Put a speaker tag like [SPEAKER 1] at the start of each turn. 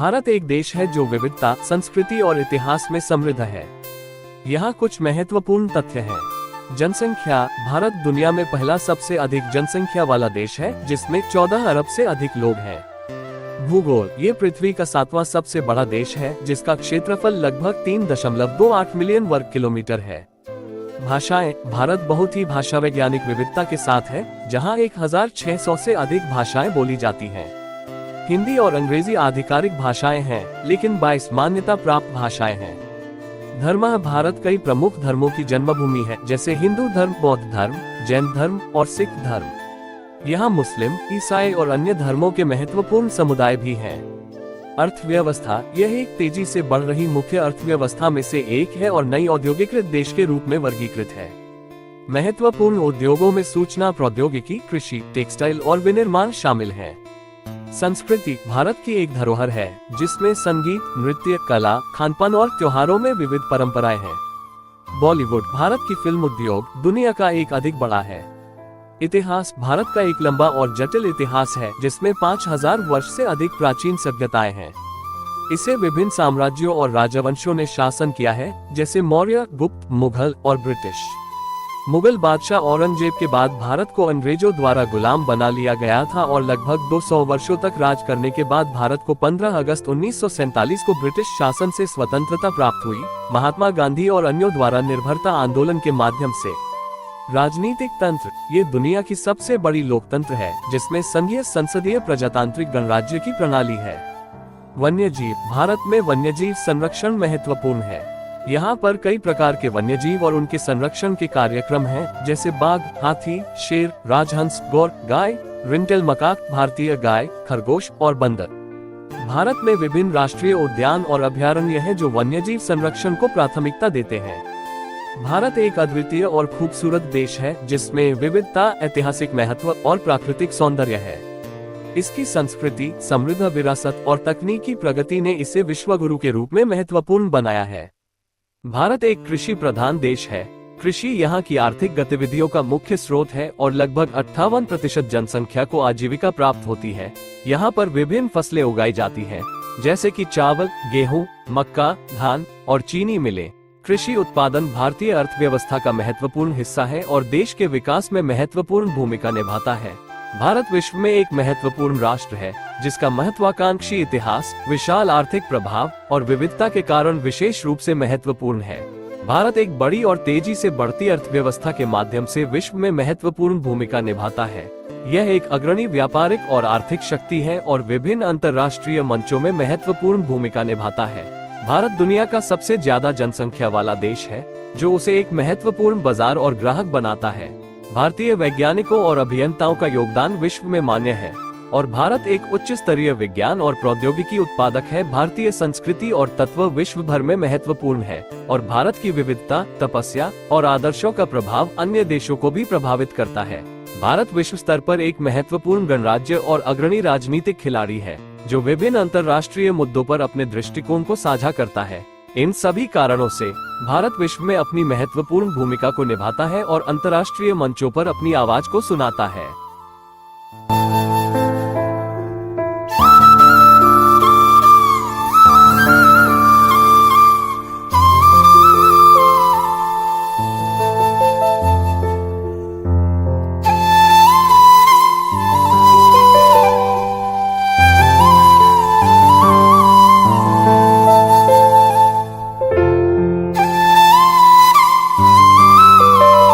[SPEAKER 1] भारत एक देश है जो विविधता, संस्कृति और इतिहास में समृद्ध है। यहाँ कुछ महत्वपूर्ण तथ्य हैं। जनसंख्या, भारत दुनिया में पहला सबसे अधिक जनसंख्या वाला देश है, जिसमें 14 अरब से अधिक लोग हैं। भूगोल, ये पृथ्वी का 7वां सबसे बड़ा देश है, जिसका क्षेत्रफल लगभग 3.28 मिलियन वर्ग किलोमीटर है। भाषाएं, भारत बहुत ही भाषा वैज्ञानिक विविधता के साथ है, जहां 1600 से अधिक भाषाएं बोली जाती हैं। हिंदी और अंग्रेजी आधिकारिक भाषाएं हैं, लेकिन 22 मान्यता प्राप्त भाषाएं हैं। धर्म, भारत कई प्रमुख धर्मों की जन्मभूमि है, जैसे हिंदू धर्म, बौद्ध धर्म, जैन धर्म और सिख धर्म। यहाँ मुस्लिम, ईसाई और अन्य धर्मों के महत्वपूर्ण समुदाय भी हैं। अर्थव्यवस्था, यह एक तेजी से बढ़ रही मुख्य अर्थव्यवस्था में से एक है और नई औद्योगिकृत देश के रूप में वर्गीकृत है। महत्वपूर्ण उद्योगों में सूचना प्रौद्योगिकी, कृषि, टेक्सटाइल और विनिर्माण शामिल हैं। संस्कृति, भारत की एक धरोहर है, जिसमें संगीत, नृत्य, कला, खानपान और त्योहारों में विविध परंपराएं हैं। बॉलीवुड, भारत की फिल्म उद्योग दुनिया का एक अधिक बड़ा है। इतिहास, भारत का एक लंबा और जटिल इतिहास है, जिसमें 5000 वर्ष से अधिक प्राचीन सभ्यताएं हैं। इसे विभिन्न साम्राज्यों और राजवंशों ने शासन किया है, जैसे मौर्य, गुप्त, मुगल और ब्रिटिश। मुगल बादशाह औरंगजेब के बाद भारत को अंग्रेजों द्वारा गुलाम बना लिया गया था और लगभग 200 वर्षों तक राज करने के बाद भारत को 15 अगस्त 1947 को ब्रिटिश शासन से स्वतंत्रता प्राप्त हुई। महात्मा गांधी और अन्यों द्वारा निर्भरता आंदोलन के माध्यम से। राजनीतिक तंत्र, ये दुनिया की सबसे बड़ी लोकतंत्र है, जिसमें संघीय संसदीय प्रजातांत्रिक गणराज्य की प्रणाली है। वन्यजीव, भारत में वन्यजीव संरक्षण महत्वपूर्ण है। यहाँ पर कई प्रकार के वन्यजीव और उनके संरक्षण के कार्यक्रम हैं, जैसे बाघ, हाथी, शेर, राजहंस, गौर, गाय, रिंटेल मकाक, भारतीय गाय, खरगोश और बंदर। भारत में विभिन्न राष्ट्रीय उद्यान और अभयारण्य हैं, जो वन्यजीव संरक्षण को प्राथमिकता देते हैं। भारत एक अद्वितीय और खूबसूरत देश है, जिसमें विविधता, ऐतिहासिक महत्व और प्राकृतिक सौंदर्य है। इसकी संस्कृति, समृद्ध विरासत और तकनीकी प्रगति ने इसे विश्वगुरु के रूप में महत्वपूर्ण बनाया है। भारत एक कृषि प्रधान देश है। कृषि यहाँ की आर्थिक गतिविधियों का मुख्य स्रोत है और लगभग 58% जनसंख्या को आजीविका प्राप्त होती है। यहाँ पर विभिन्न फसलें उगाई जाती हैं, जैसे कि चावल, गेहूं, मक्का, धान और चीनी मिलें। कृषि उत्पादन भारतीय अर्थव्यवस्था का महत्वपूर्ण हिस्सा है और देश के विकास में महत्वपूर्ण भूमिका निभाता है। भारत विश्व में एक महत्वपूर्ण राष्ट्र है, जिसका महत्वाकांक्षी इतिहास, विशाल आर्थिक प्रभाव और विविधता के कारण विशेष रूप से महत्वपूर्ण है। भारत एक बड़ी और तेजी से बढ़ती अर्थव्यवस्था के माध्यम से विश्व में महत्वपूर्ण भूमिका निभाता है। यह एक अग्रणी व्यापारिक और आर्थिक शक्ति है और विभिन्न अंतर्राष्ट्रीय मंचों में महत्वपूर्ण भूमिका निभाता है। भारत दुनिया का सबसे ज्यादा जनसंख्या वाला देश है, जो उसे एक महत्वपूर्ण बाजार और ग्राहक बनाता है। भारतीय वैज्ञानिकों और अभियंताओं का योगदान विश्व में मान्य है और भारत एक उच्च स्तरीय विज्ञान और प्रौद्योगिकी उत्पादक है। भारतीय संस्कृति और तत्व विश्व भर में महत्वपूर्ण है और भारत की विविधता, तपस्या और आदर्शों का प्रभाव अन्य देशों को भी प्रभावित करता है। भारत विश्व स्तर पर एक महत्वपूर्ण गणराज्य और अग्रणी राजनीतिक खिलाड़ी है, जो विभिन्न अंतर्राष्ट्रीय मुद्दों पर अपने दृष्टिकोण को साझा करता है। इन सभी कारणों से भारत विश्व में अपनी महत्वपूर्ण भूमिका को निभाता है और अंतर्राष्ट्रीय मंचों पर अपनी आवाज को सुनाता है।